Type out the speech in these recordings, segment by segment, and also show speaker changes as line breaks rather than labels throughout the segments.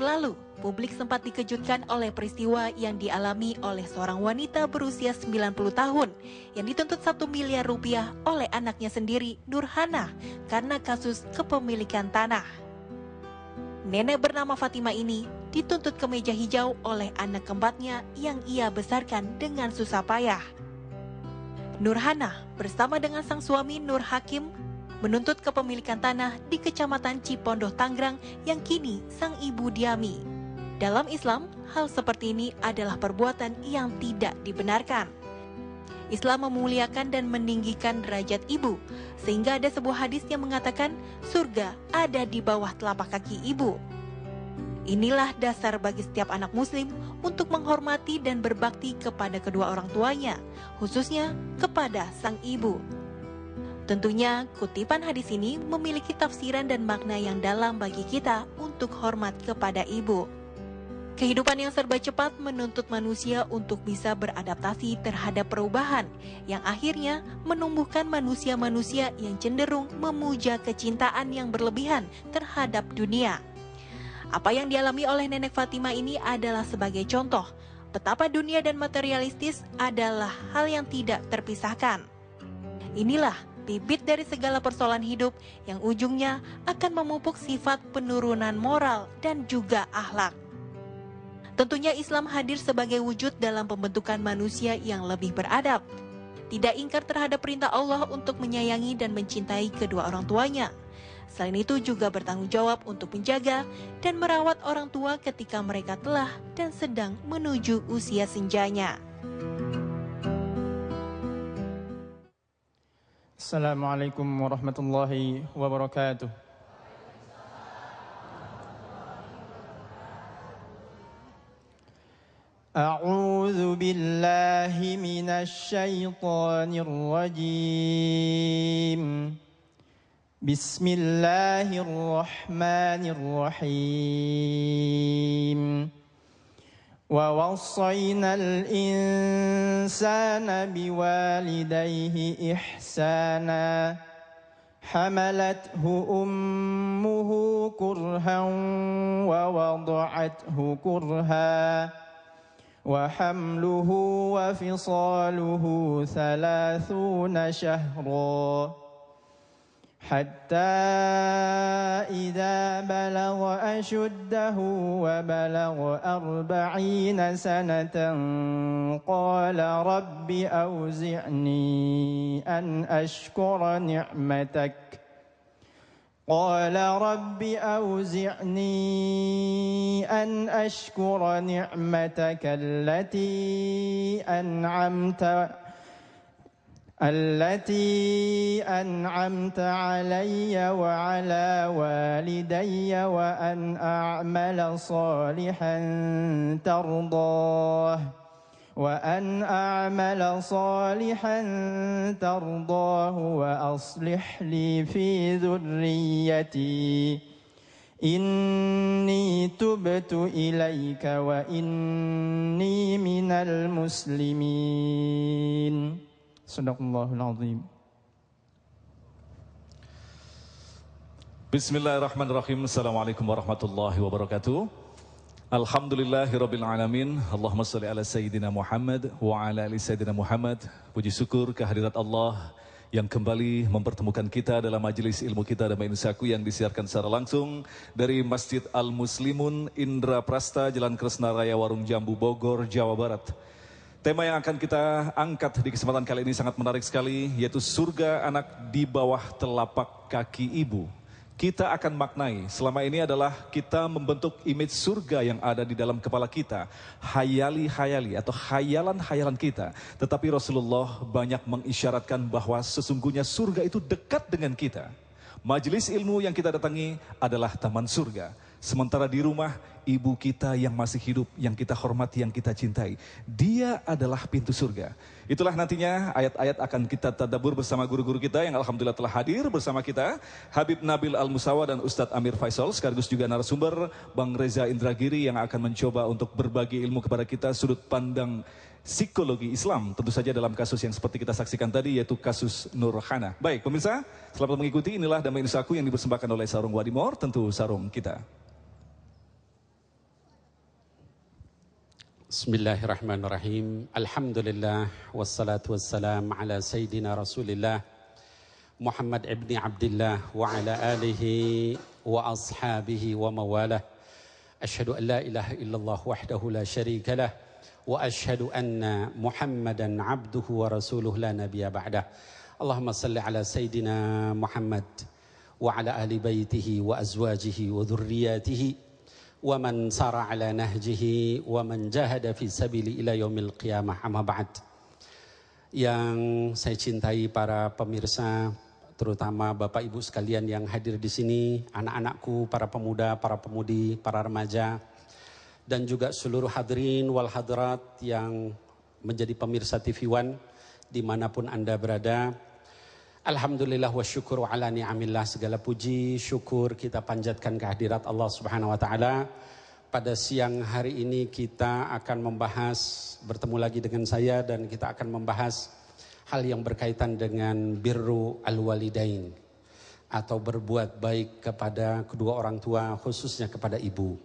waktu lalu, publik sempat dikejutkan oleh peristiwa yang dialami oleh seorang wanita berusia 90 tahun yang dituntut 1 miliar rupiah oleh anaknya sendiri, Nurhana, karena kasus kepemilikan tanah. Nenek bernama Fatima ini dituntut kemeja hijau oleh anak keempatnya yang ia besarkan dengan susah payah. Nurhana bersama dengan sang suami Nur Hakim menuntut kepemilikan tanah di Kecamatan Cipondoh, Tangerang yang kini sang ibu diami. Dalam Islam, hal seperti ini adalah perbuatan yang tidak dibenarkan. Islam memuliakan dan meninggikan derajat ibu, sehingga ada sebuah hadis yang mengatakan surga ada di bawah telapak kaki ibu. Inilah dasar bagi setiap anak muslim untuk menghormati dan berbakti kepada kedua orang tuanya, khususnya kepada sang ibu. Tentunya, kutipan hadis ini memiliki tafsiran dan makna yang dalam bagi kita untuk hormat kepada ibu. Kehidupan yang serba cepat menuntut manusia untuk bisa beradaptasi terhadap perubahan, yang akhirnya menumbuhkan manusia-manusia yang cenderung memuja kecintaan yang berlebihan terhadap dunia. Apa yang dialami oleh nenek Fatima ini adalah sebagai contoh betapa dunia dan materialistis adalah hal yang tidak terpisahkan. Inilah bibit dari segala persoalan hidup yang ujungnya akan memupuk sifat penurunan moral dan juga akhlak. Tentunya Islam hadir sebagai wujud dalam pembentukan manusia yang lebih beradab, tidak ingkar terhadap perintah Allah untuk menyayangi dan mencintai kedua orang tuanya. Selain itu juga bertanggung jawab untuk menjaga dan merawat orang tua ketika mereka telah dan sedang menuju usia senjanya.
Assalamualaikum warahmatullahi wabarakatuh. A'udzu billahi minasy syaithanir rajim. Bismillahirrahmanirrahim. وَوَصَّيْنَا الْإِنسَانَ بِوَالِدَيْهِ إِحْسَانًا حَمَلَتْهُ أُمُّهُ كُرْهًا وَوَضَعَتْهُ كُرْهًا وَحَمْلُهُ وَفِصَالُهُ 30 شهرا حتى إذا بلغ أشده وبلغ 40 سنة قال رب أوزعني أن أشكر نعمتك التي أنعمت علي وعلى والدي وأن أعمل صالحا ترضاه وأصلح لي في ذريتي إني تبت إليك وإني من المسلمين. Sadaqallahul azim.
Bismillahirrahmanirrahim. Assalamualaikum warahmatullahi wabarakatuh. Alhamdulillahirabbil alamin. Allahumma shalli ala sayyidina Muhammad wa ala ali sayyidina Muhammad. Puji syukur kehadirat Allah yang kembali mempertemukan kita dalam majelis ilmu kita Damai Nusaku yang disiarkan secara langsung dari Masjid Al-Muslimun Indra Prasta, Jalan Kresna Raya, Warung Jambu, Bogor, Jawa Barat. Tema yang akan kita angkat di kesempatan kali ini sangat menarik sekali, yaitu surga anak di bawah telapak kaki ibu. Kita akan maknai, selama ini adalah kita membentuk image surga yang ada di dalam kepala kita. Hayali-hayali atau hayalan-hayalan kita. Tetapi Rasulullah banyak mengisyaratkan bahwa sesungguhnya surga itu dekat dengan kita. Majelis ilmu yang kita datangi adalah taman surga. Sementara di rumah, ibu kita yang masih hidup, yang kita hormati, yang kita cintai, dia adalah pintu surga. Itulah nantinya ayat-ayat akan kita tadabbur bersama guru-guru kita yang alhamdulillah telah hadir bersama kita. Habib Nabil Al-Musawa dan Ustadz Amir Faisal, sekaligus juga narasumber Bang Reza Indragiri yang akan mencoba untuk berbagi ilmu kepada kita sudut pandang psikologi Islam. Tentu saja dalam kasus yang seperti kita saksikan tadi, yaitu kasus Nurhana. Baik pemirsa, selamat mengikuti. Inilah Damai Nusaku yang dipersembahkan oleh Sarung Wadimor, tentu sarung kita.
Bismillahirrahmanirrahim. Alhamdulillah wassalatu wassalam ala sayyidina Rasulillah Muhammad ibni Abdullah wa ala alihi wa ashabihi wa mawalah. Asyhadu an la ilaha illallah wahdahu la syarika lah wa asyhadu anna Muhammadan abduhu wa rasuluh la nabiyya ba'dah. Allahumma salli ala sayyidina Muhammad wa ala ahli baitihi wa azwajihi wa dhurriyyatihi wa man sara ala nahjihi wa man jahada fi sabili ila yaumil qiyamah, amma ba'd. Yang saya cintai para pemirsa, terutama Bapak Ibu sekalian yang hadir di sini, anak-anakku, para pemuda, para pemudi, para remaja, dan juga seluruh hadirin wal hadirat yang menjadi pemirsa TV One dimanapun Anda berada. Alhamdulillah wa syukur ala ni'amillah, segala puji syukur kita panjatkan kehadirat Allah Subhanahu wa taala. Pada siang hari ini kita akan membahas, bertemu lagi dengan saya, dan kita akan membahas hal yang berkaitan dengan birru al-walidain, atau berbuat baik kepada kedua orang tua, khususnya kepada ibu.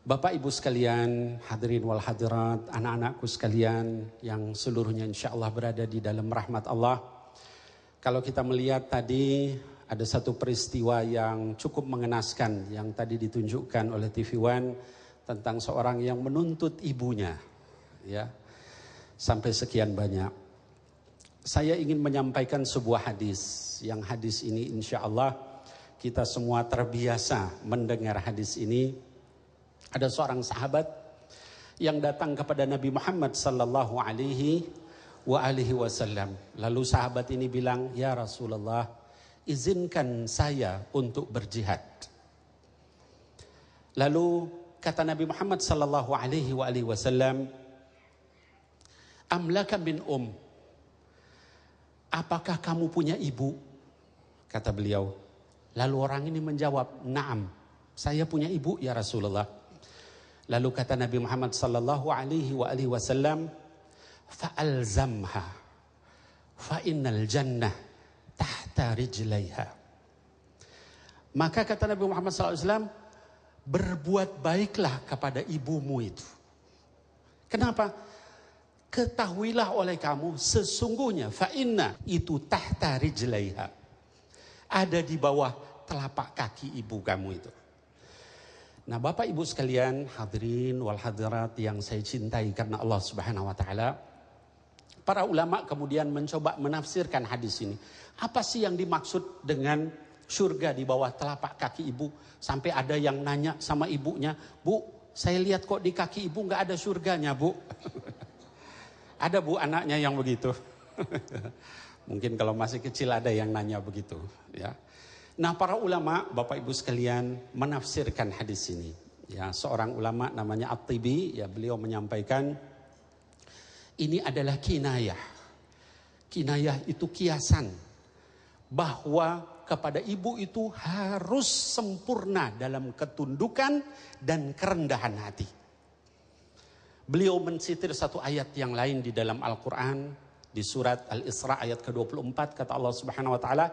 Bapak Ibu sekalian, hadirin wal hadirat, anak-anakku sekalian yang seluruhnya insyaallah berada di dalam rahmat Allah. Kalau kita melihat tadi ada satu peristiwa yang cukup mengenaskan yang tadi ditunjukkan oleh TV One tentang seorang yang menuntut ibunya, ya, sampai sekian banyak. Saya ingin menyampaikan sebuah hadis, yang hadis ini insya Allah kita semua terbiasa mendengar hadis ini. Ada seorang sahabat yang datang kepada Nabi Muhammad sallallahu alaihi wasallam. Lalu sahabat ini bilang, "Ya Rasulullah, izinkan saya untuk berjihad." Lalu kata Nabi Muhammad sallallahu alaihi wasallam, "Amlaka min apakah kamu punya ibu?" Kata beliau. Lalu orang ini menjawab, "Na'am, saya punya ibu ya Rasulullah." Lalu kata Nabi Muhammad sallallahu alaihi wasallam, "Fa'alzamha fa innal jannah tahta rijlaiha." Maka kata Nabi Muhammad SAW, berbuat baiklah kepada ibumu itu. Kenapa? Ketahuilah oleh kamu, sesungguhnya fa inna itu tahta rijlaiha, ada di bawah telapak kaki ibu kamu itu. Nah, Bapak Ibu sekalian, hadirin wal hadirat yang saya cintai karena Allah Subhanahu wa taala, para ulama kemudian mencoba menafsirkan hadis ini. Apa sih yang dimaksud dengan surga di bawah telapak kaki ibu? Sampai ada yang nanya sama ibunya, "Bu, saya lihat kok di kaki ibu nggak ada surganya, Bu." Ada, Bu, anaknya yang begitu. Mungkin kalau masih kecil ada yang nanya begitu, ya. Nah, para ulama, Bapak Ibu sekalian, menafsirkan hadis ini. Ya, seorang ulama namanya At-Tibi, ya, beliau menyampaikan ini adalah kinayah. Kinayah itu kiasan bahwa kepada ibu itu harus sempurna dalam ketundukan dan kerendahan hati. Beliau mensitir satu ayat yang lain di dalam Al-Quran, di surat Al-Isra ayat ke-24, kata Allah Subhanahu wa taala,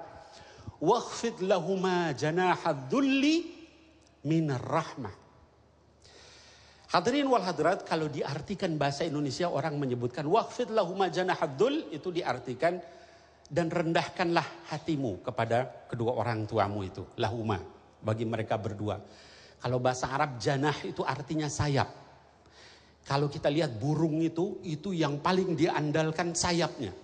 "Wakhfid lahuma janahadzulli minar rahmah." Hadirin wal hadirat, kalau diartikan bahasa Indonesia orang menyebutkan wakhfid lahuma janahadzul, itu diartikan dan rendahkanlah hatimu kepada kedua orang tuamu itu, lahuma, bagi mereka berdua. Kalau bahasa Arab janah itu artinya sayap. Kalau kita lihat burung itu yang paling diandalkan sayapnya.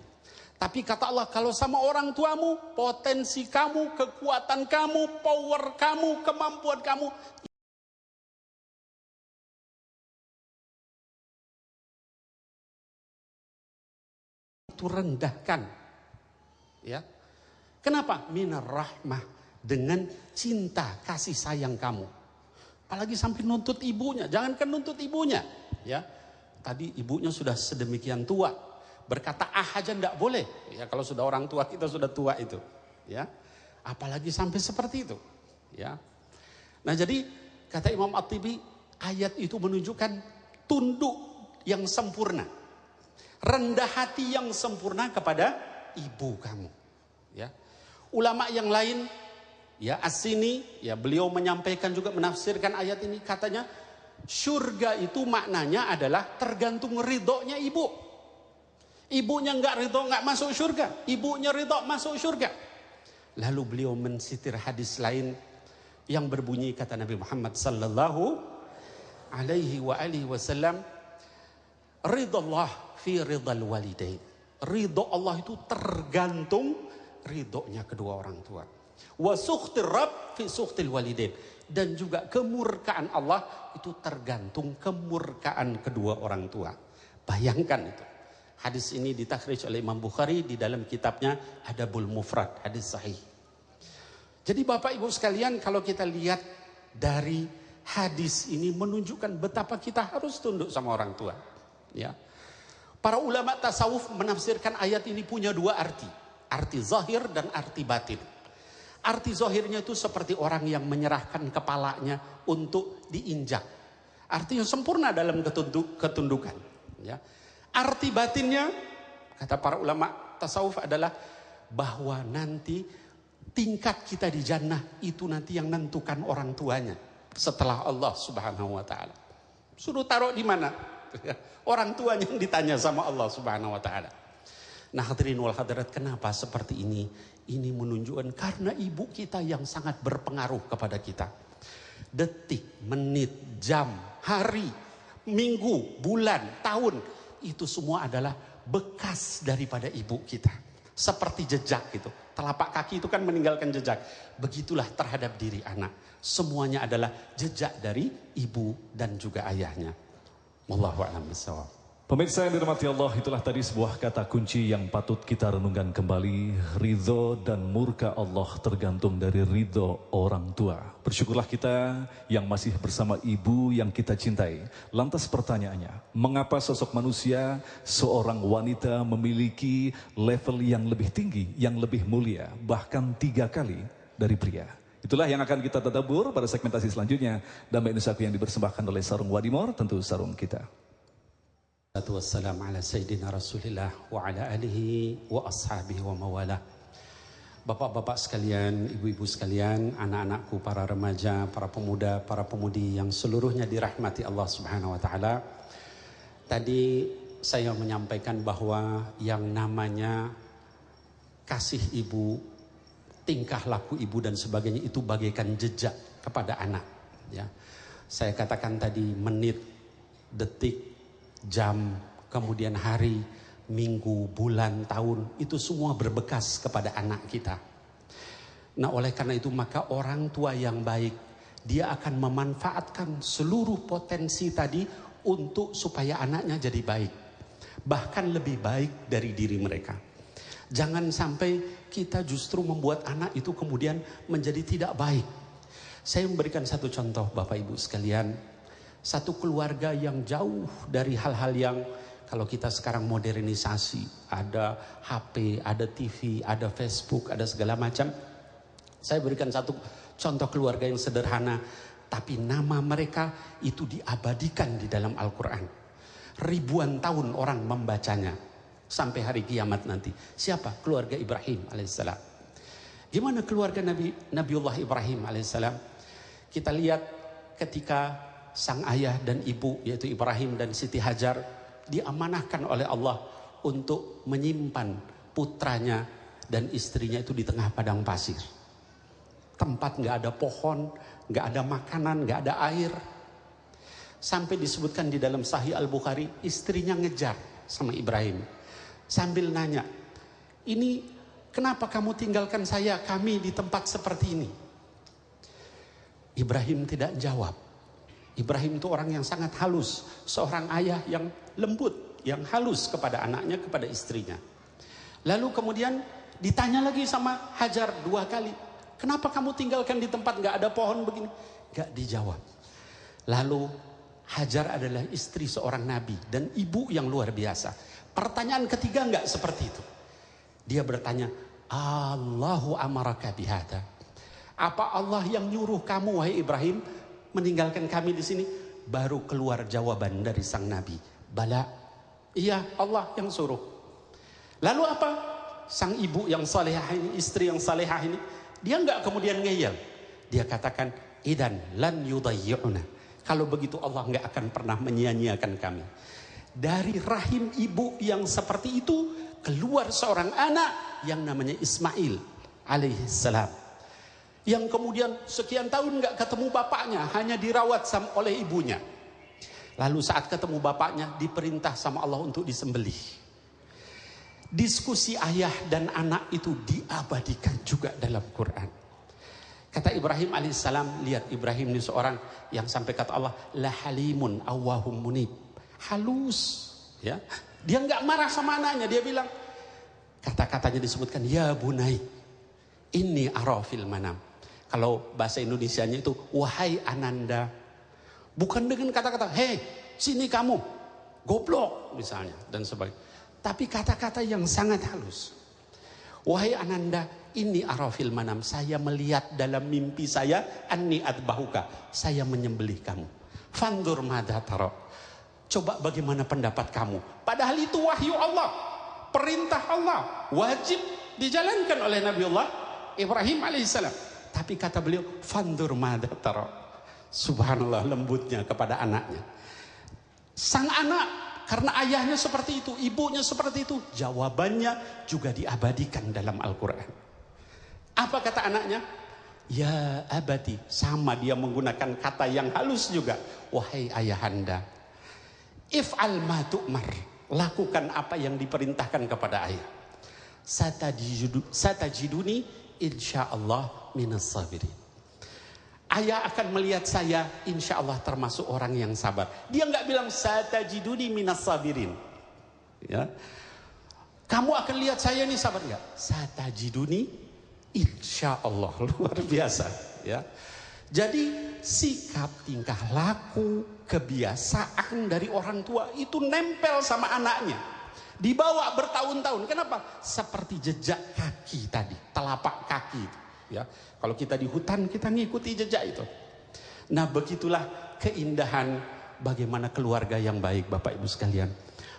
Tapi kata Allah, kalau sama orang tuamu, potensi kamu, kekuatan kamu, power kamu, kemampuan kamu, itu rendahkan. Ya. Kenapa? Minar rahmah, dengan cinta kasih sayang kamu. Apalagi sampai nuntut ibunya, jangankan nuntut ibunya, ya. Tadi ibunya sudah sedemikian tua, berkata aja enggak boleh, ya, kalau sudah orang tua kita sudah tua itu, ya. Apalagi sampai seperti itu, ya. Nah, jadi kata Imam At-Tibi, ayat itu menunjukkan tunduk yang sempurna, rendah hati yang sempurna kepada ibu kamu, ya. Ulama yang lain, ya, As-Sini, ya, beliau menyampaikan juga menafsirkan ayat ini, katanya Surga itu maknanya adalah tergantung ridhonya ibu. Ibunya nggak ridho nggak masuk surga, ibunya ridho masuk surga. Lalu beliau mensitir hadis lain yang berbunyi kata Nabi Muhammad sallallahu alaihi wasallam, ridallah fi ridal walidain. Ridho Allah itu tergantung ridhonya kedua orang tua. Wa sukhtir rabb fi sukhtil walidain. Dan juga kemurkaan Allah itu tergantung kemurkaan kedua orang tua. Bayangkan itu. Hadis ini ditakhrij oleh Imam Bukhari di dalam kitabnya Adabul Mufrad, hadis sahih. Jadi Bapak Ibu sekalian, kalau kita lihat dari hadis ini menunjukkan betapa kita harus tunduk sama orang tua. Ya. Para ulama tasawuf menafsirkan ayat ini punya dua arti. Arti zahir dan arti batin. Arti zahirnya itu seperti orang yang menyerahkan kepalanya untuk diinjak. Artinya sempurna dalam ketundukan. Ya. Arti batinnya, kata para ulama tasawuf adalah bahwa nanti tingkat kita di jannah itu nanti yang nentukan orang tuanya setelah Allah Subhanahu wa taala. Suruh taruh di mana? Orang tuanya yang ditanya sama Allah Subhanahu wa taala. Nah, hadirin wal hadirat, kenapa seperti ini? Ini menunjukkan karena ibu kita yang sangat berpengaruh kepada kita. Detik, menit, jam, hari, minggu, bulan, tahun, itu semua adalah bekas daripada ibu kita. Seperti jejak gitu. Telapak kaki itu kan meninggalkan jejak. Begitulah terhadap diri anak. Semuanya adalah jejak dari ibu dan juga ayahnya. Wallahu a'lam bishawab.
Pemirsa yang dirahmati Allah, itulah tadi sebuah kata kunci yang patut kita renungkan kembali. Ridho dan murka Allah tergantung dari ridho orang tua. Bersyukurlah kita yang masih bersama ibu yang kita cintai. Lantas pertanyaannya, mengapa sosok manusia, seorang wanita memiliki level yang lebih tinggi, yang lebih mulia, bahkan 3 kali dari pria? Itulah yang akan kita tadabbur pada segmentasi selanjutnya. Damai Nusaku yang dipersembahkan oleh Sarung Wadimor, tentu sarung kita.
Wassalamu ala sayyidina Rasulillah wa ala alihi wa ashabihi wa mawalah. Bapak-bapak sekalian, ibu-ibu sekalian, anak-anakku, para remaja, para pemuda, para pemudi yang seluruhnya dirahmati Allah Subhanahu wa taala. Tadi saya menyampaikan bahwa yang namanya kasih ibu, tingkah laku ibu dan sebagainya itu bagaikan jejak kepada anak, ya. Saya katakan tadi menit, detik, jam, kemudian hari, minggu, bulan, tahun, itu semua berbekas kepada anak kita. Nah, oleh karena itu maka orang tua yang baik, dia akan memanfaatkan seluruh potensi tadi untuk supaya anaknya jadi baik. Bahkan lebih baik dari diri mereka. Jangan sampai kita justru membuat anak itu kemudian menjadi tidak baik. Saya memberikan satu contoh Bapak Ibu sekalian. Satu keluarga yang jauh dari hal-hal yang kalau kita sekarang modernisasi, ada HP, ada TV, ada Facebook, ada segala macam. Saya berikan satu contoh keluarga yang sederhana, tapi nama mereka itu diabadikan di dalam Al-Quran. Ribuan tahun orang membacanya sampai hari kiamat nanti. Siapa? Keluarga Ibrahim alaihissalam. Gimana keluarga Nabiullah Ibrahim alaihissalam? Kita lihat ketika sang ayah dan ibu yaitu Ibrahim dan Siti Hajar diamanahkan oleh Allah untuk menyimpan putranya dan istrinya itu di tengah padang pasir. Tempat nggak ada pohon, nggak ada makanan, nggak ada air. Sampai disebutkan di dalam Sahih Al-Bukhari, istrinya ngejar sama Ibrahim sambil nanya, ini kenapa kamu tinggalkan saya, kami di tempat seperti ini? Ibrahim tidak jawab. Ibrahim itu orang yang sangat halus, seorang ayah yang lembut, yang halus kepada anaknya, kepada istrinya. Lalu kemudian ditanya lagi sama Hajar 2 kali, kenapa kamu tinggalkan di tempat gak ada pohon begini? Gak dijawab. Lalu Hajar adalah istri seorang nabi dan ibu yang luar biasa. Pertanyaan ketiga gak seperti itu. Dia bertanya, Allahu amaraka bihada. Apa Allah yang nyuruh kamu wahai Ibrahim meninggalkan kami di sini? Baru keluar jawaban dari sang nabi. Bala, iya Allah yang suruh. Lalu apa? Sang ibu yang salehah ini, istri yang salehah ini, dia nggak kemudian ngeyel. Dia katakan, idan lan yudayyuna. Kalau begitu Allah nggak akan pernah menyia-nyiakan kami. Dari rahim ibu yang seperti itu keluar seorang anak yang namanya Ismail alaihissalam, yang kemudian sekian tahun nggak ketemu bapaknya, hanya dirawat oleh ibunya. Lalu saat ketemu bapaknya diperintah sama Allah untuk disembelih. Diskusi ayah dan anak itu diabadikan juga dalam Quran. Kata Ibrahim alaihissalam, lihat Ibrahim ini seorang yang sampai kata Allah, la halimun awwahum munib, halus, ya. Dia nggak marah sama anaknya, dia bilang, kata-katanya disebutkan, ya bunai, inni ara fil manam. Kalau bahasa Indonesianya itu, wahai ananda. Bukan dengan kata-kata, hei sini kamu, goblok misalnya, dan sebagainya. Tapi kata-kata yang sangat halus. Wahai ananda, ini arafil manam, saya melihat dalam mimpi saya, anni adbahuka, saya menyembelih kamu. Fandur madha taro, coba bagaimana pendapat kamu. Padahal itu wahyu Allah, perintah Allah, wajib dijalankan oleh Nabi Allah Ibrahim alaihissalam. Tapi kata beliau, fandur madha taro. Subhanallah lembutnya kepada anaknya. Sang anak, karena ayahnya seperti itu, ibunya seperti itu, jawabannya juga diabadikan dalam Al-Quran. Apa kata anaknya? Ya abadi, sama dia menggunakan kata yang halus juga. Wahai ayahanda, if'al ma tu'mar, lakukan apa yang diperintahkan kepada ayah. Satajiduni insyaallah minas sabirin. Ayah akan melihat saya, insya Allah termasuk orang yang sabar. Dia nggak bilang satajiduni minas sabirin. Ya, kamu akan lihat saya ini sabar nggak? Satajiduni, insya Allah, luar biasa. Ya, jadi sikap, tingkah laku, kebiasaan dari orang tua itu nempel sama anaknya. Dibawa bertahun-tahun. Kenapa? Seperti jejak kaki tadi, telapak kaki. Ya, kalau kita di hutan kita ngikuti jejak itu. Nah, begitulah keindahan bagaimana keluarga yang baik, Bapak Ibu sekalian.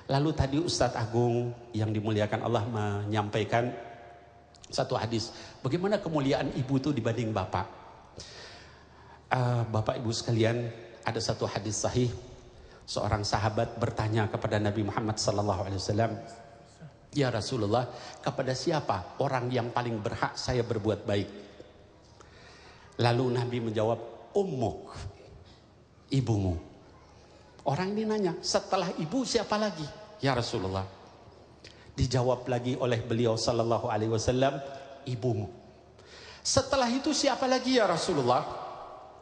Lalu tadi Ustadz Agung yang dimuliakan Allah menyampaikan satu hadis, bagaimana kemuliaan ibu itu dibanding bapak. Bapak Ibu sekalian, ada satu hadis sahih, seorang sahabat bertanya kepada Nabi Muhammad SAW, ya Rasulullah, kepada siapa orang yang paling berhak saya berbuat baik? Lalu Nabi menjawab, ummuk, ibumu. Orang ini nanya, setelah ibu siapa lagi? Ya Rasulullah. Dijawab lagi oleh beliau sallallahu alaihi wasallam, ibumu. Setelah itu siapa lagi ya Rasulullah?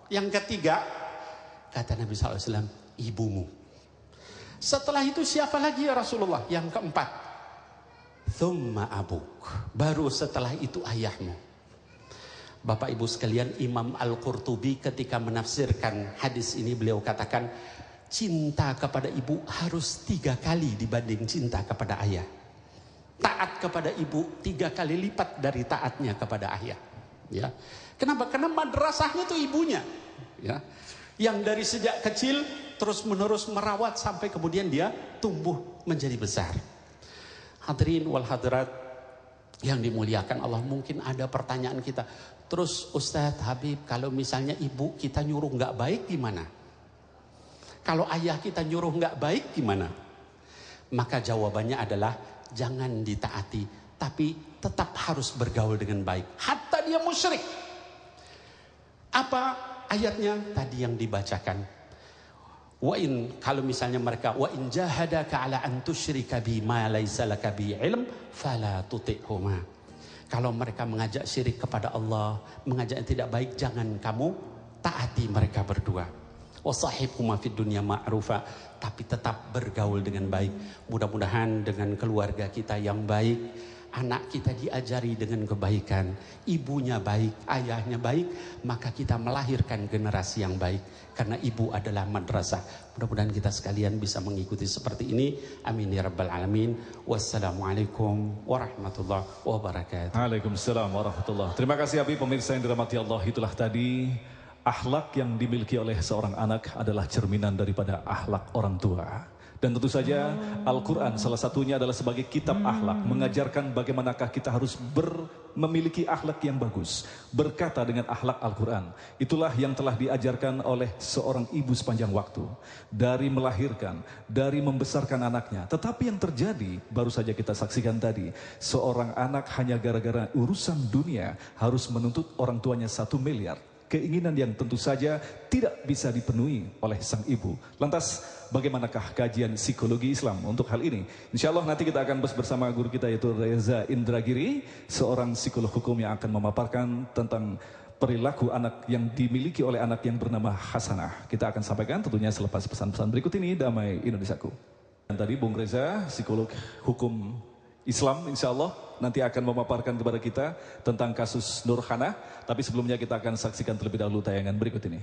Yang ketiga, kata Nabi sallallahu alaihi wasallam, ibumu. Setelah itu siapa lagi ya Rasulullah? Yang keempat, thumma abuk, baru setelah itu ayahmu. Bapak Ibu sekalian, Imam Al-Qurtubi ketika menafsirkan hadis ini, beliau katakan cinta kepada ibu harus 3 kali dibanding cinta kepada ayah. Taat kepada ibu 3 kali lipat dari taatnya kepada ayah. Ya, kenapa? Karena madrasahnya itu ibunya. Ya, yang dari sejak kecil terus menerus merawat sampai kemudian dia tumbuh menjadi besar. Hadirin wal hadirat yang dimuliakan Allah, mungkin ada pertanyaan kita, terus Ustadz Habib, kalau misalnya ibu kita nyuruh nggak baik gimana? Kalau ayah kita nyuruh nggak baik gimana? Maka jawabannya adalah jangan ditaati, tapi tetap harus bergaul dengan baik, hatta dia musyrik. Apa ayatnya tadi yang dibacakan? Wa in, kalau misalnya mereka, wa in jahadaka ala an tusyrika bi ma laisa laka bi ilm fala tuti'huma. Kalau mereka mengajak syirik kepada Allah, mengajak yang tidak baik, jangan kamu taati mereka berdua. Wa sahibhuma fid dunya ma'rufa, tapi tetap bergaul dengan baik. Mudah-mudahan dengan keluarga kita yang baik, anak kita diajari dengan kebaikan, ibunya baik, ayahnya baik, maka kita melahirkan generasi yang baik. Karena ibu adalah madrasah. Mudah-mudahan kita sekalian bisa mengikuti seperti ini. Amin ya rabbal alamin. Wassalamualaikum warahmatullahi wabarakatuh.
Waalaikumsalam warahmatullahi. Terima kasih Habib, pemirsa yang dirahmati Allah. Itulah tadi akhlak yang dimiliki oleh seorang anak adalah cerminan daripada akhlak orang tua. Dan tentu saja Al-Quran salah satunya adalah sebagai kitab akhlak, mengajarkan bagaimanakah kita harus memiliki akhlak yang bagus, berkata dengan akhlak Al-Quran. Itulah yang telah diajarkan oleh seorang ibu sepanjang waktu, dari melahirkan, dari membesarkan anaknya. Tetapi yang terjadi baru saja kita saksikan tadi, seorang anak hanya gara-gara urusan dunia harus menuntut orang tuanya 1 miliar. Keinginan yang tentu saja tidak bisa dipenuhi oleh sang ibu. Lantas bagaimanakah kajian psikologi Islam untuk hal ini? Insya Allah nanti kita akan bersama guru kita yaitu Reza Indragiri, seorang psikolog hukum yang akan memaparkan tentang perilaku anak yang dimiliki oleh anak yang bernama Hasanah. Kita akan sampaikan tentunya selepas pesan-pesan berikut ini. Damai Indonesiaku. Dan tadi Bung Reza, psikolog hukum Islam, insya Allah nanti akan memaparkan kepada kita tentang kasus Nurhana. Tapi sebelumnya kita akan saksikan terlebih dahulu tayangan berikut ini.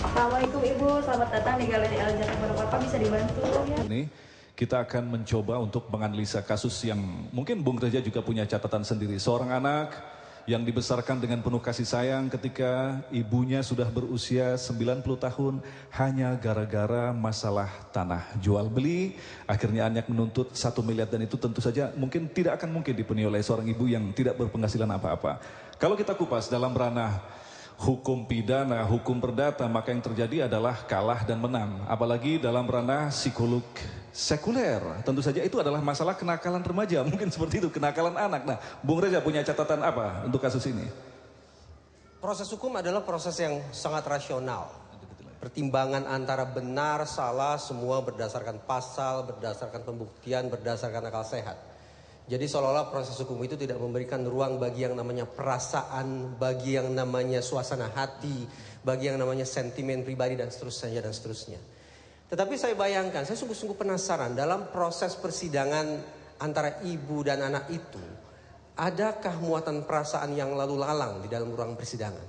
Assalamualaikum Ibu, selamat datang di Galeri Al Jannah. Bapak bisa dibantu ya?
Ini kita akan mencoba untuk menganalisa kasus yang mungkin Bung Reza juga punya catatan sendiri. Seorang anak yang dibesarkan dengan penuh kasih sayang ketika ibunya sudah berusia 90 tahun hanya gara-gara masalah tanah jual beli. Akhirnya anak menuntut 1 miliar dan itu tentu saja tidak akan mungkin dipenuhi oleh seorang ibu yang tidak berpenghasilan apa-apa. Kalau kita kupas dalam ranah hukum pidana, hukum perdata, maka yang terjadi adalah kalah dan menang. Apalagi dalam ranah psikolog sekuler, tentu saja itu adalah masalah kenakalan remaja, mungkin seperti itu, kenakalan anak. Nah, Bung Reza punya catatan apa untuk kasus ini?
Proses hukum adalah proses yang sangat rasional. Pertimbangan antara benar, salah, semua berdasarkan pasal, berdasarkan pembuktian, berdasarkan akal sehat. Jadi seolah-olah proses hukum itu tidak memberikan ruang bagi yang namanya perasaan, bagi yang namanya suasana hati, bagi yang namanya sentimen pribadi dan seterusnya dan seterusnya. Tetapi saya bayangkan, saya sungguh-sungguh penasaran dalam proses persidangan antara ibu dan anak itu, adakah muatan perasaan yang lalu lalang di dalam ruang persidangan?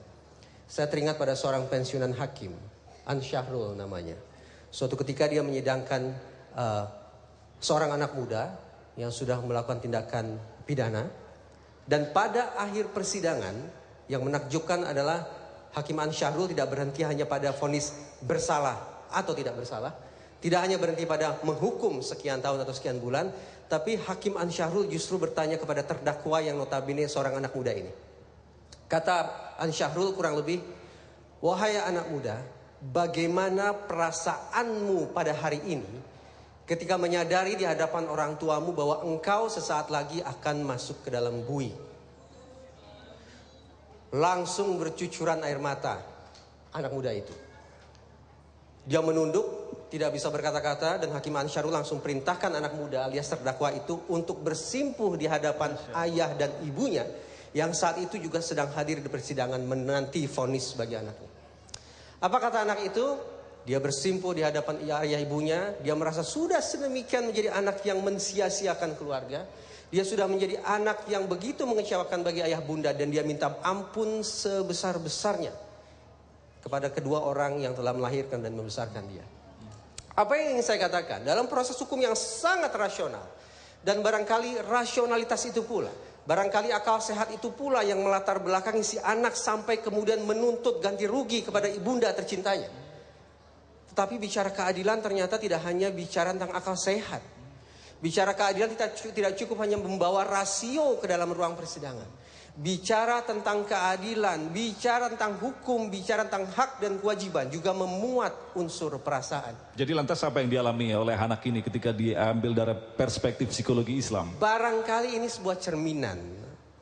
Saya teringat pada seorang pensiunan hakim, An Syahrul namanya. Suatu ketika dia menyidangkan seorang anak muda yang sudah melakukan tindakan pidana. Dan pada akhir persidangan yang menakjubkan adalah Hakim An Syahrul tidak berhenti hanya pada vonis bersalah atau tidak bersalah. Tidak hanya berhenti pada menghukum sekian tahun atau sekian bulan. Tapi Hakim An Syahrul justru bertanya kepada terdakwa yang notabene seorang anak muda ini. Kata An Syahrul kurang lebih, "Wahai anak muda, bagaimana perasaanmu pada hari ini ketika menyadari di hadapan orang tuamu bahwa engkau sesaat lagi akan masuk ke dalam bui?" Langsung bercucuran air mata anak muda itu. Dia menunduk, tidak bisa berkata-kata, dan Hakim An Syahrul langsung perintahkan anak muda alias terdakwa itu untuk bersimpuh di hadapan ayah dan ibunya yang saat itu juga sedang hadir di persidangan menanti vonis bagi anaknya. Apa kata anak itu? Dia bersimpuh di hadapan ayah ibunya. Dia merasa sudah sedemikian menjadi anak yang mensia-siakan keluarga. Dia sudah menjadi anak yang begitu mengecewakan bagi ayah bunda. Dan dia minta ampun sebesar-besarnya kepada kedua orang yang telah melahirkan dan membesarkan dia. Apa yang ingin saya katakan? Dalam proses hukum yang sangat rasional. Dan barangkali rasionalitas itu pula, barangkali akal sehat itu pula yang melatar belakangi si anak sampai kemudian menuntut ganti rugi kepada ibunda tercintanya. Tapi bicara keadilan ternyata tidak hanya bicara tentang akal sehat. Bicara keadilan tidak cukup hanya membawa rasio ke dalam ruang persidangan. Bicara tentang keadilan, bicara tentang hukum, bicara tentang hak dan kewajiban juga memuat unsur perasaan.
Jadi lantas apa yang dialami oleh anak ini ketika diambil dari perspektif psikologi Islam?
Barangkali ini sebuah cerminan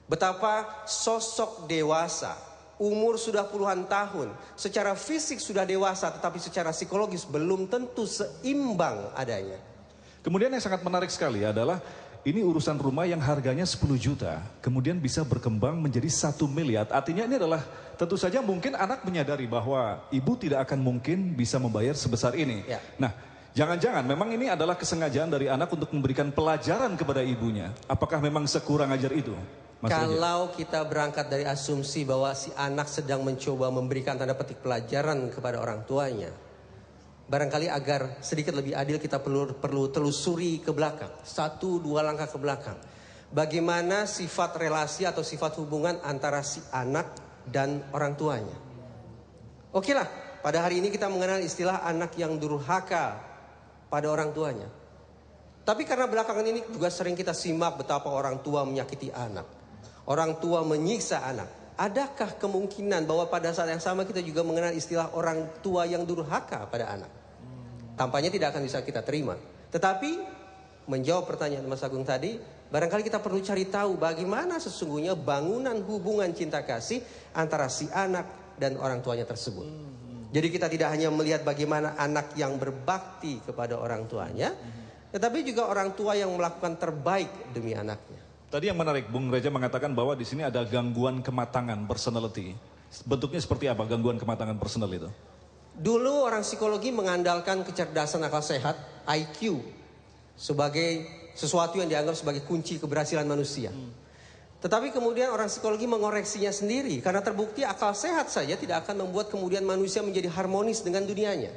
betapa sosok dewasa, umur sudah puluhan tahun, secara fisik sudah dewasa, tetapi secara psikologis belum tentu seimbang adanya.
Kemudian yang sangat menarik sekali adalah ini urusan rumah yang harganya 10 juta, kemudian bisa berkembang menjadi 1 miliar. Artinya ini adalah tentu saja mungkin anak menyadari bahwa ibu tidak akan mungkin bisa membayar sebesar ini.
Ya.
Nah, jangan-jangan memang ini adalah kesengajaan dari anak untuk memberikan pelajaran kepada ibunya. Apakah memang sekurang ajar itu?
Kalau kita berangkat dari asumsi bahwa si anak sedang mencoba memberikan tanda petik pelajaran kepada orang tuanya, Barangkali agar sedikit lebih adil kita perlu telusuri ke belakang, 1-2 langkah ke belakang. Bagaimana sifat relasi atau sifat hubungan antara si anak dan orang tuanya. Oke lah, pada hari ini kita mengenal istilah anak yang durhaka pada orang tuanya. Tapi karena belakangan ini juga sering kita simak betapa orang tua menyakiti anak, orang tua menyiksa anak. Adakah kemungkinan bahwa pada saat yang sama kita juga mengenal istilah orang tua yang durhaka pada anak? Tampaknya tidak akan bisa kita terima. Tetapi menjawab pertanyaan Mas Agung tadi, barangkali kita perlu cari tahu bagaimana sesungguhnya bangunan hubungan cinta kasih antara si anak dan orang tuanya tersebut. Jadi kita tidak hanya melihat bagaimana anak yang berbakti kepada orang tuanya, tetapi juga orang tua yang melakukan terbaik demi anaknya.
Tadi yang menarik, Bung Reja mengatakan bahwa di sini ada gangguan kematangan personality. Bentuknya seperti apa gangguan kematangan personal itu?
Dulu orang psikologi mengandalkan kecerdasan akal sehat, IQ, sebagai sesuatu yang dianggap sebagai kunci keberhasilan manusia. Tetapi kemudian orang psikologi mengoreksinya sendiri, karena terbukti akal sehat saja tidak akan membuat kemudian manusia menjadi harmonis dengan dunianya.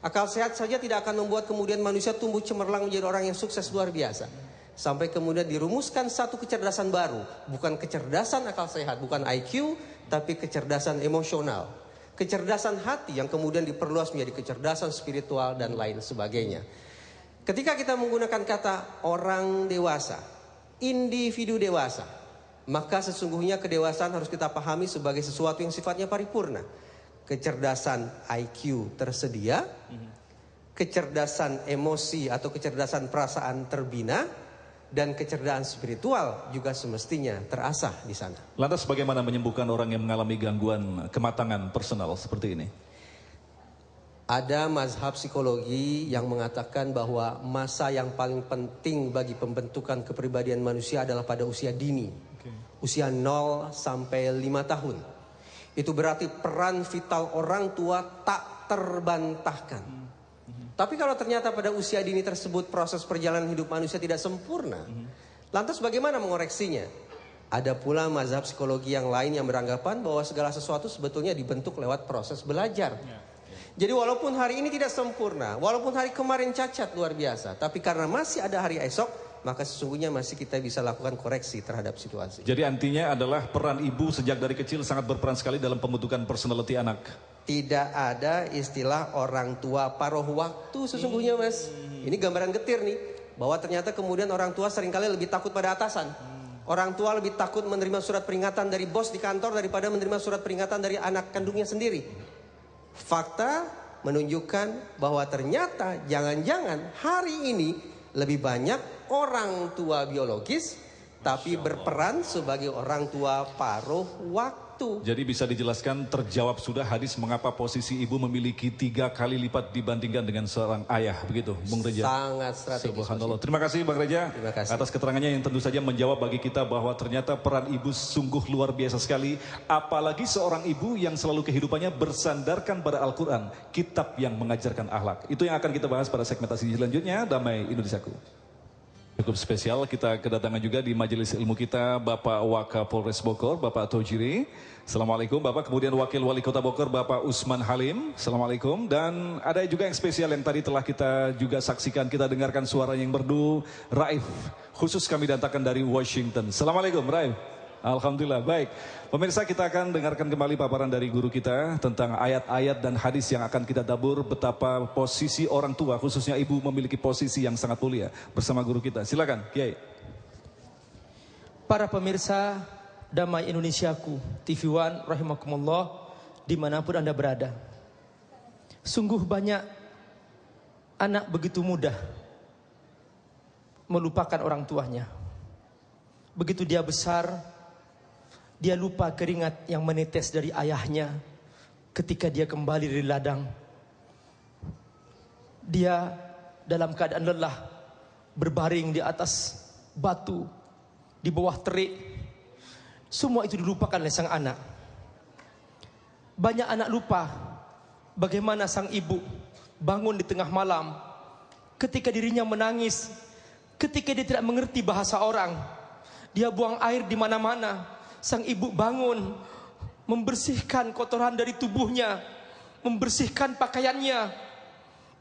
Akal sehat saja tidak akan membuat kemudian manusia tumbuh cemerlang menjadi orang yang sukses luar biasa. Sampai kemudian dirumuskan satu kecerdasan baru. Bukan kecerdasan akal sehat, bukan IQ, tapi kecerdasan emosional. Kecerdasan hati yang kemudian diperluas menjadi kecerdasan spiritual dan lain sebagainya. Ketika kita menggunakan kata orang dewasa, individu dewasa, maka sesungguhnya kedewasaan harus kita pahami sebagai sesuatu yang sifatnya paripurna. Kecerdasan IQ tersedia, kecerdasan emosi atau kecerdasan perasaan terbina, dan kecerdasan spiritual juga semestinya terasah di sana.
Lantas bagaimana menyembuhkan orang yang mengalami gangguan kematangan personal seperti ini?
Ada mazhab psikologi yang mengatakan bahwa masa yang paling penting bagi pembentukan kepribadian manusia adalah pada usia dini. Usia 0 sampai 5 tahun. Itu berarti peran vital orang tua tak terbantahkan. Tapi kalau ternyata pada usia dini tersebut proses perjalanan hidup manusia tidak sempurna, lantas bagaimana mengoreksinya? Ada pula mazhab psikologi yang lain yang beranggapan bahwa segala sesuatu sebetulnya dibentuk lewat proses belajar. Jadi walaupun hari ini tidak sempurna, walaupun hari kemarin cacat luar biasa, tapi karena masih ada hari esok, maka sesungguhnya masih kita bisa lakukan koreksi terhadap situasi.
Jadi artinya adalah peran ibu sejak dari kecil sangat berperan sekali dalam pembentukan personality anak.
Tidak ada istilah orang tua paruh waktu sesungguhnya, Mas. Ini gambaran getir nih, bahwa ternyata kemudian orang tua seringkali lebih takut pada atasan. Orang tua lebih takut menerima surat peringatan dari bos di kantor daripada menerima surat peringatan dari anak kandungnya sendiri. Fakta menunjukkan bahwa ternyata jangan-jangan hari ini lebih banyak orang tua biologis tapi berperan sebagai orang tua paruh waktu.
Jadi bisa dijelaskan, terjawab sudah hadis mengapa posisi ibu memiliki 3 kali lipat dibandingkan dengan seorang ayah, begitu Bung Reja?
Sangat strategis.
Subhanallah. Terima kasih Bang Reja atas keterangannya yang tentu saja menjawab bagi kita bahwa ternyata peran ibu sungguh luar biasa sekali. Apalagi seorang ibu yang selalu kehidupannya bersandarkan pada Al-Quran, kitab yang mengajarkan akhlak. Itu yang akan kita bahas pada segmentasi selanjutnya, Damai Indonesiaku. Cukup spesial, kita kedatangan juga di majelis ilmu kita Bapak Wakapolres Bogor, Bapak Tojiri. Assalamualaikum Bapak. Kemudian Wakil Wali Kota Bogor, Bapak Usman Halim. Assalamualaikum. Dan ada juga yang spesial yang tadi telah kita juga saksikan, kita dengarkan suara yang merdu, Raif. Khusus kami datangkan dari Washington. Assalamualaikum Raif. Alhamdulillah. Baik, pemirsa, kita akan dengarkan kembali paparan dari guru kita tentang ayat-ayat dan hadis yang akan kita dabur betapa posisi orang tua, khususnya ibu, memiliki posisi yang sangat mulia bersama guru kita. Silakan, Kiai.
Para pemirsa Damai Indonesiaku, TV One rahimakumullah, dimanapun Anda berada. Sungguh banyak anak begitu mudah melupakan orang tuanya. Begitu dia besar, dia lupa keringat yang menetes dari ayahnya ketika dia kembali dari ladang. Dia dalam keadaan lelah berbaring di atas batu, di bawah terik. Semua itu dilupakan oleh sang anak. Banyak anak lupa bagaimana sang ibu bangun di tengah malam ketika dirinya menangis, ketika dia tidak mengerti bahasa orang. Dia buang air di mana-mana. Sang ibu bangun, membersihkan kotoran dari tubuhnya, membersihkan pakaiannya,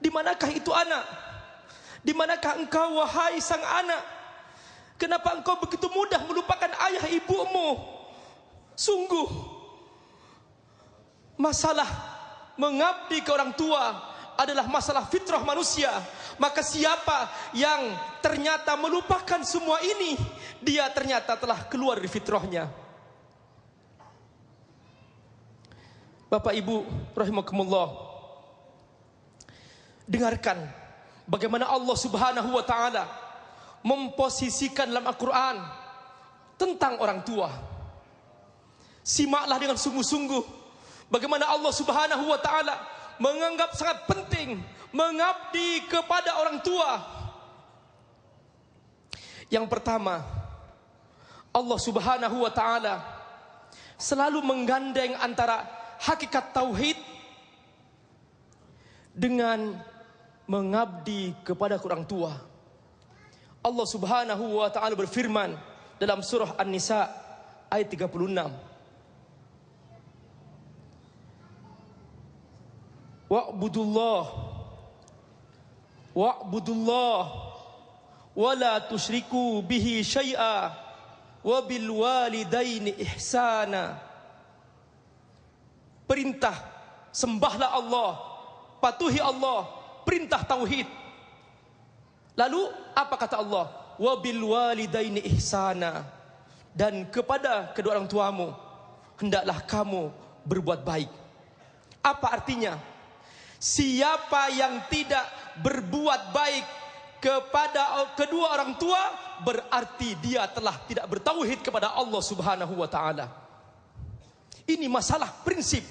Di manakah itu anak? Di manakah engkau wahai sang anak? Kenapa engkau begitu mudah melupakan ayah ibumu? Sungguh masalah mengabdi ke orang tua adalah masalah fitrah manusia. Maka siapa yang ternyata melupakan semua ini, dia ternyata telah keluar dari fitrahnya. Bapak Ibu rahimakumullah, dengarkan bagaimana Allah Subhanahu wa taala memposisikan dalam Al-Qur'an tentang orang tua. Simaklah dengan sungguh-sungguh bagaimana Allah Subhanahu wa taala menganggap sangat penting mengabdi kepada orang tua. Yang pertama, Allah Subhanahu wa taala selalu menggandeng antara hakikat tauhid dengan mengabdi kepada orang tua. Allah Subhanahu wa taala berfirman dalam surah An-Nisa ayat 36. Wa'budullah wa la tusyriku bihi syai'a wa bil walidaini ihsana. Perintah sembahlah Allah, patuhi Allah, perintah tauhid. Lalu apa kata Allah? Wa bil walidaini ihsana, dan kepada kedua orang tuamu hendaklah kamu berbuat baik. Apa artinya? Siapa yang tidak berbuat baik kepada kedua orang tua, berarti dia telah tidak bertauhid kepada Allah Subhanahu wa taala. Ini masalah prinsip.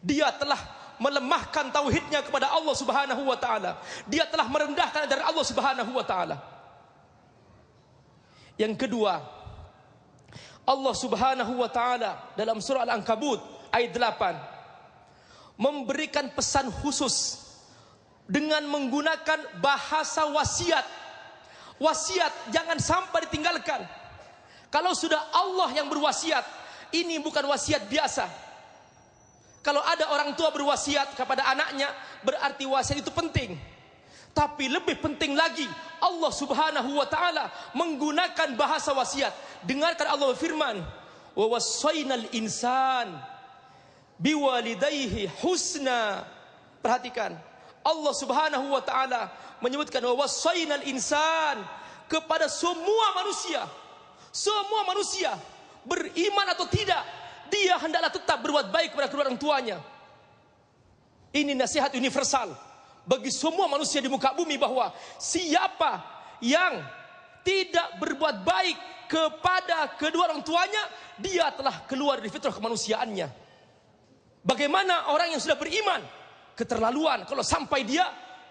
Dia telah melemahkan tauhidnya kepada Allah Subhanahu wa taala. Dia telah merendahkan dari Allah Subhanahu wa taala. Yang kedua, Allah Subhanahu wa taala dalam surah Al-Ankabut ayat 8 memberikan pesan khusus dengan menggunakan bahasa wasiat. Wasiat jangan sampai ditinggalkan. Kalau sudah Allah yang berwasiat, ini bukan wasiat biasa. Kalau ada orang tua berwasiat kepada anaknya, berarti wasiat itu penting. Tapi lebih penting lagi, Allah Subhanahu wa taala menggunakan bahasa wasiat. Dengarkan Allah berfirman, "Wa wassaynal insan biwalidayhi husna." Perhatikan, Allah Subhanahu wa taala menyebutkan wa wassaynal insan kepada semua manusia. Semua manusia, beriman atau tidak, dia hendaklah tetap berbuat baik kepada kedua orang tuanya. Ini nasihat universal bagi semua manusia di muka bumi, bahwa siapa yang tidak berbuat baik kepada kedua orang tuanya, dia telah keluar dari fitrah kemanusiaannya. Bagaimana orang yang sudah beriman? Keterlaluan kalau sampai dia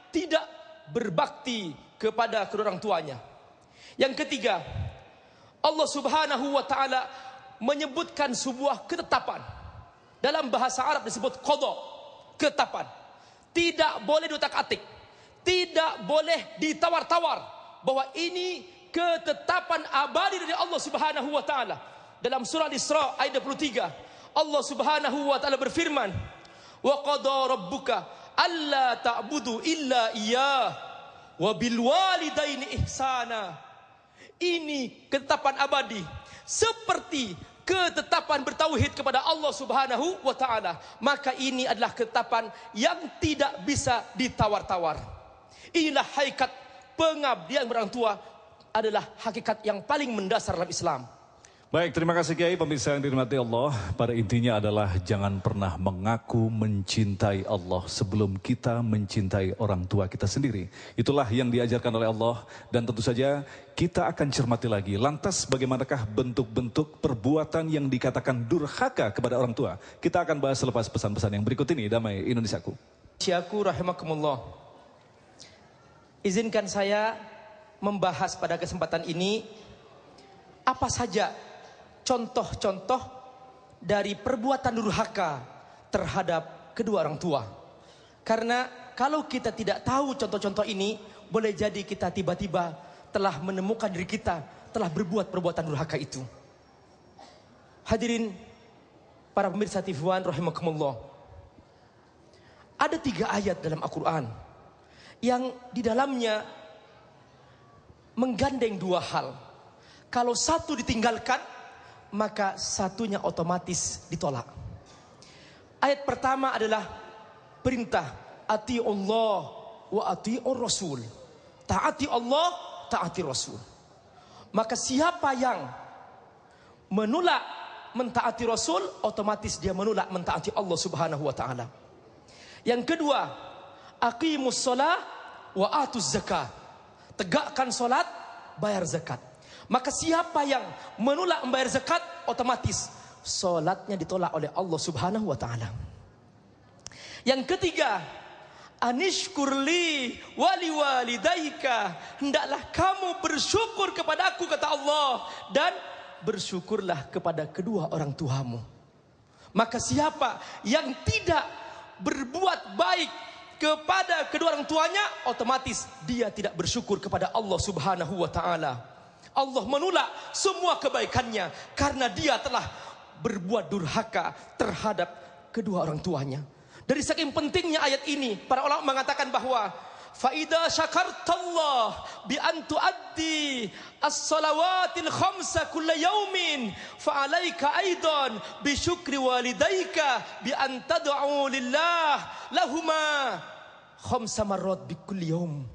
tidak berbakti kepada kedua orang tuanya. Yang ketiga, Allah Subhanahu wa taala menyebutkan sebuah ketetapan. Dalam bahasa Arab disebut qadha, ketetapan. Tidak boleh diutak-atik, tidak boleh ditawar-tawar, bahwa ini ketetapan abadi dari Allah Subhanahu wa taala. Dalam surah Al-Isra ayat 23, Allah Subhanahu wa taala berfirman, "Wa qada rabbuka alla ta'budu illa iyyah wa bil walidaini ihsana." Ini ketetapan abadi, seperti ketetapan bertauhid kepada Allah Subhanahu wa taala. Maka ini adalah ketetapan yang tidak bisa ditawar-tawar. Inilah hakikat pengabdian orang tua, adalah hakikat yang paling mendasar dalam Islam.
Baik, terima kasih Kiai. Pemirsa yang dirahmati Allah, pada intinya adalah jangan pernah mengaku mencintai Allah sebelum kita mencintai orang tua kita sendiri. Itulah yang diajarkan oleh Allah, dan tentu saja kita akan cermati lagi. Lantas bagaimanakah bentuk-bentuk perbuatan yang dikatakan durhaka kepada orang tua? Kita akan bahas selepas pesan-pesan yang berikut ini. Damai Indonesiaku.
Syiaku rahimakumullah. Izinkan saya membahas pada kesempatan ini apa saja contoh-contoh dari perbuatan durhaka terhadap kedua orang tua. Karena kalau kita tidak tahu contoh-contoh ini, boleh jadi kita tiba-tiba telah menemukan diri kita telah berbuat perbuatan durhaka itu. Hadirin para pemirsa TV One rahimakumullah. Ada 3 ayat dalam Al-Quran yang di dalamnya menggandeng dua hal. Kalau satu ditinggalkan, maka satunya otomatis ditolak. Ayat pertama adalah perintah ati Allah wa ati'ur Rasul. Taati Allah, taati Rasul. Maka siapa yang menolak mentaati Rasul, otomatis dia menolak mentaati Allah Subhanahu wa taala. Yang kedua, aqimus shalah wa atuz zakat. Tegakkan salat, bayar zakat. Maka siapa yang menolak membayar zakat, otomatis salatnya ditolak oleh Allah Subhanahu wa taala. Yang ketiga, anishkurli wali walidaika, hendaklah kamu bersyukur kepadaku, kata Allah, dan bersyukurlah kepada kedua orang tuamu. Maka siapa yang tidak berbuat baik kepada kedua orang tuanya, otomatis dia tidak bersyukur kepada Allah Subhanahu wa taala. Allah menolak semua kebaikannya karena dia telah berbuat durhaka terhadap kedua orang tuanya. Dari saking pentingnya ayat ini, para ulama mengatakan bahwa faida syakartallah bi an tuaddi as-salawatil khamsa kulla yaumin fa alaika aidan bi syukri walidaika bi an tad'u lillah lahuma khamsa marrat bi kulli yaum.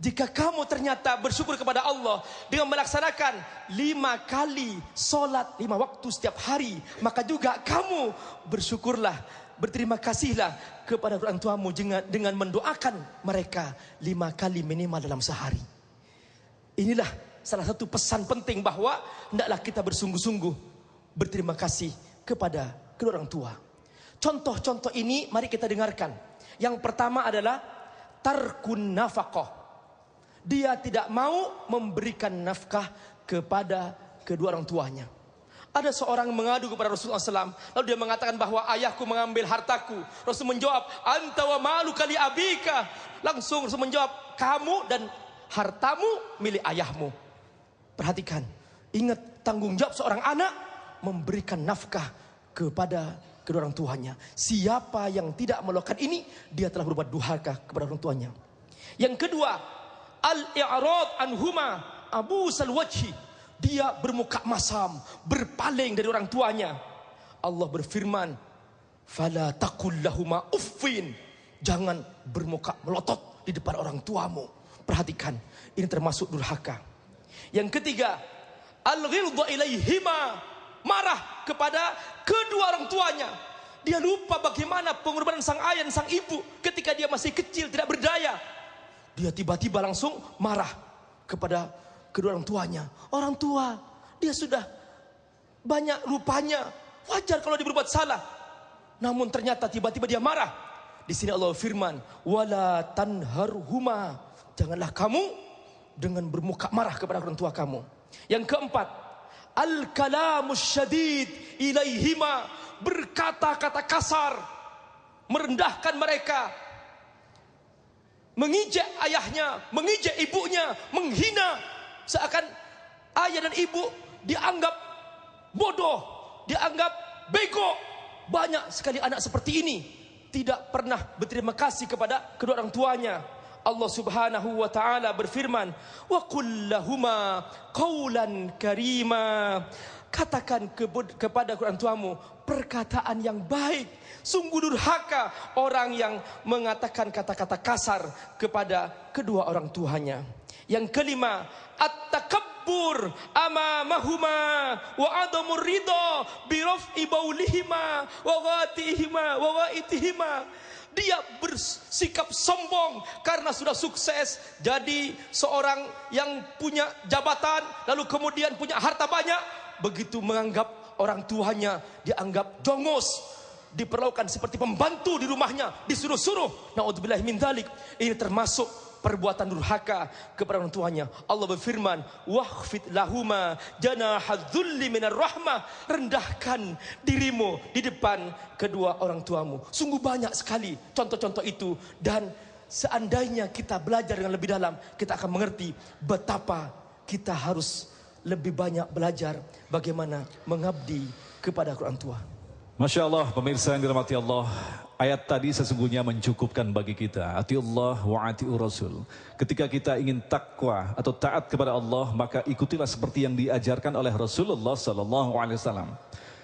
Jika kamu ternyata bersyukur kepada Allah dengan melaksanakan 5 kali solat 5 waktu setiap hari, maka juga kamu bersyukurlah, berterima kasihlah kepada orang tuamu dengan mendoakan mereka 5 kali minimal dalam sehari. Inilah salah satu pesan penting bahwa hendaklah kita bersungguh-sungguh berterima kasih kepada kedua orang tua. Contoh-contoh ini mari kita dengarkan. Yang pertama adalah tarkun nafaqah. Dia tidak mau memberikan nafkah kepada kedua orang tuanya. Ada seorang mengadu kepada Rasulullah SAW, lalu dia mengatakan bahwa ayahku mengambil hartaku. Rasul menjawab, anta wa maluka li abika. Langsung Rasul menjawab, kamu dan hartamu milik ayahmu. Perhatikan, ingat tanggung jawab seorang anak memberikan nafkah kepada kedua orang tuanya. Siapa yang tidak melakukan ini, dia telah berbuat durhaka kepada orang tuanya. Yang kedua, al-i'rad anhuma abusal wajhi. Dia bermuka masam, berpaling dari orang tuanya. Allah berfirman, fala taqul lahuma uffin. Jangan bermuka melotot di depan orang tuamu. Perhatikan, ini termasuk durhaka. Yang ketiga, al-ghilza ilaihima, marah kepada kedua orang tuanya. Dia lupa bagaimana pengorbanan sang ayah dan sang ibu ketika dia masih kecil, tidak berdaya. Dia tiba-tiba langsung marah kepada kedua orang tuanya. Orang tua, dia sudah banyak rupanya, wajar kalau dia berbuat salah. Namun ternyata tiba-tiba dia marah. Di sini Allah firman, wala tanharhuma. Janganlah kamu dengan bermuka marah kepada orang tua kamu. Yang keempat, al-kalamus syadid ilaihima. Berkata-kata kasar, merendahkan mereka, mengijek ayahnya, mengijek ibunya, menghina. Seakan ayah dan ibu dianggap bodoh, dianggap bego. Banyak sekali anak seperti ini, tidak pernah berterima kasih kepada kedua orang tuanya. Allah Subhanahu wa taala berfirman, wa qul lahuma qaulan karima. Katakan kepada orang tuamu perkataan yang baik. Sungguh durhaka orang yang mengatakan kata-kata kasar kepada kedua orang tuanya. Yang kelima, at-takabbur amamahuma wa adamur ridha bi raf'i baulihima wa ghatihima wa ghaitihima. Dia bersikap sombong karena sudah sukses jadi seorang yang punya jabatan, lalu kemudian punya harta banyak. Begitu menganggap orang tuanya dianggap jongos, diperlakukan seperti pembantu di rumahnya, disuruh-suruh. Na'udzubillah min dzalik. Ini termasuk perbuatan durhaka kepada orang tuanya. Allah berfirman, wakhfid lahuma janahadzulli minar rahmah. Rendahkan dirimu di depan kedua orang tuamu. Sungguh banyak sekali contoh-contoh itu, dan seandainya kita belajar dengan lebih dalam, kita akan mengerti betapa kita harus lebih banyak belajar bagaimana mengabdi kepada orang tua.
Masya Allah, pemirsa yang dirahmati Allah, ayat tadi sesungguhnya mencukupkan bagi kita. Atiullah wa atiur Rasul. Ketika kita ingin takwa atau taat kepada Allah, maka ikutilah seperti yang diajarkan oleh Rasulullah sallallahu alaihi wasallam.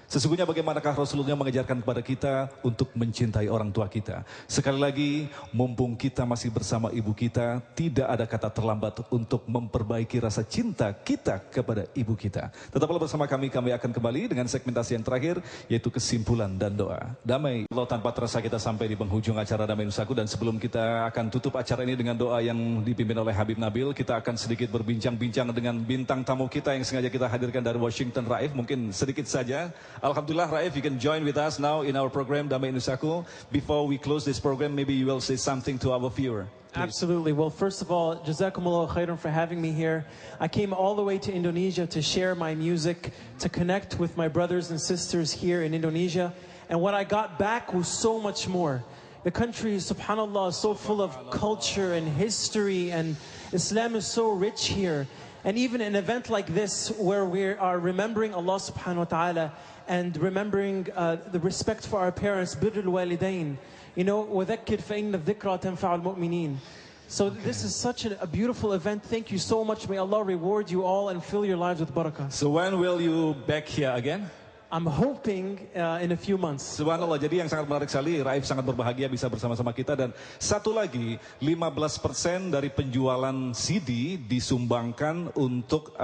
Sesungguhnya bagaimanakah Rasulullah mengajarkan kepada kita untuk mencintai orang tua kita. Sekali lagi, mumpung kita masih bersama ibu kita, tidak ada kata terlambat untuk memperbaiki rasa cinta kita kepada ibu kita. Tetaplah bersama kami akan kembali dengan segmentasi yang terakhir, yaitu kesimpulan dan doa. Damai Allah, tanpa terasa kita sampai di penghujung acara Damai Nusaku, dan sebelum kita akan tutup acara ini dengan doa yang dipimpin oleh Habib Nabil, kita akan sedikit berbincang-bincang dengan bintang tamu kita yang sengaja kita hadirkan dari Washington, Raif. Mungkin sedikit saja. Alhamdulillah, Raif, you can join with us now in our program Damai Nusaku. Before we close this program, maybe you will say something to our viewer. Please.
Absolutely. Well, first of all, Jazakumullah khairan for having me here. I came all the way to Indonesia to share my music, to connect with my brothers and sisters here in Indonesia. And what I got back was so much more. The country, subhanAllah, is so full of culture and history, and Islam is so rich here. And even an event like this, where we are remembering Allah subhanahu wa ta'ala and remembering the respect for our parents, birrul walidain, you know, وَذَكِّرْ فَإِنَّ الذِّكْرَى تَنْفَعُ الْمُؤْمِنِينَ. So this is such a beautiful event. Thank you so much. May Allah reward you all and fill your lives with barakah.
So when will you back here again?
I'm hoping in a few months.
Subhanallah, jadi yang sangat menarik sekali, Raif sangat berbahagia bisa bersama-sama kita. Dan satu lagi, 15% dari penjualan CD disumbangkan untuk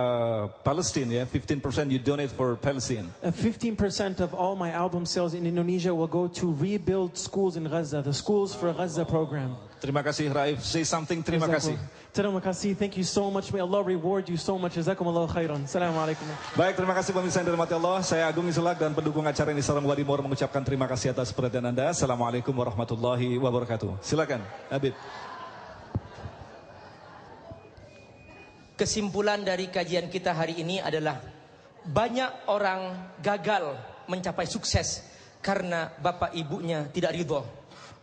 Palestine, ya. 15% you donate for Palestine.
15% of all my album sales in Indonesia will go to rebuild schools in Gaza, the Schools for Gaza program.
Terima kasih, Raif. Say something. Terima kasih.
Terima kasih. Thank you so much. May Allah reward you so much. Jazakumullah khairan. Assalamualaikum.
Baik, terima kasih pemirsa yang dirahmati Allah. Saya Agung Isulak dan pendukung acara ini Salam Wadimor mengucapkan terima kasih atas perhatian Anda. Assalamualaikum warahmatullahi wabarakatuh. Silakan, Habib.
Kesimpulan dari kajian kita hari ini adalah banyak orang gagal mencapai sukses karena bapak ibunya tidak ridho.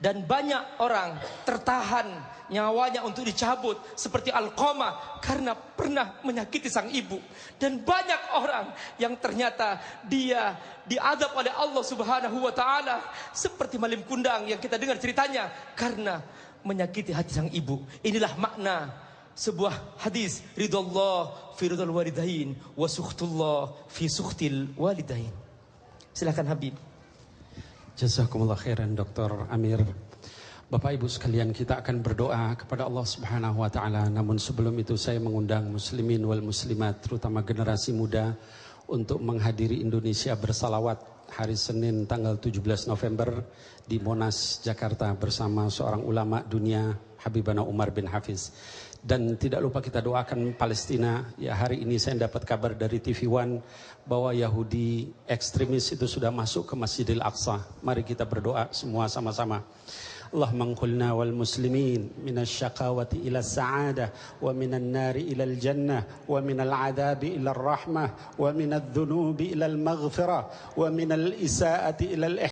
Dan banyak orang tertahan nyawanya untuk dicabut seperti Alqamah karena pernah menyakiti sang ibu. Dan banyak orang yang ternyata dia diadab oleh Allah Subhanahu wa taala seperti Malim Kundang yang kita dengar ceritanya karena menyakiti hati sang ibu. Inilah makna sebuah hadis, ridallah fi ridal walidain wa sukhtullah fi sukhtil walidain. Silakan Habib.
Jazakumullah khairan Dr. Amir. Bapak Ibu sekalian, kita akan berdoa kepada Allah Subhanahu wa taala. Namun sebelum itu saya mengundang muslimin wal muslimat, terutama generasi muda, untuk menghadiri Indonesia bersalawat hari Senin tanggal 17 November di Monas, Jakarta bersama seorang ulama dunia, Habibana Umar bin Hafiz. Dan tidak lupa kita doakan Palestina. Ya, hari ini saya dapat kabar dari TV One bahwa Yahudi ekstremis itu sudah masuk ke Masjidil Aqsa. Mari kita berdoa semua sama-sama. Allahumma anqulna wal muslimin minasy syaqawati ila sa'adah wa minan nari ila al jannah wa minal adabi ila ar rahmah wa minadh dhunubi ila al maghfirah wa minal isaati ila al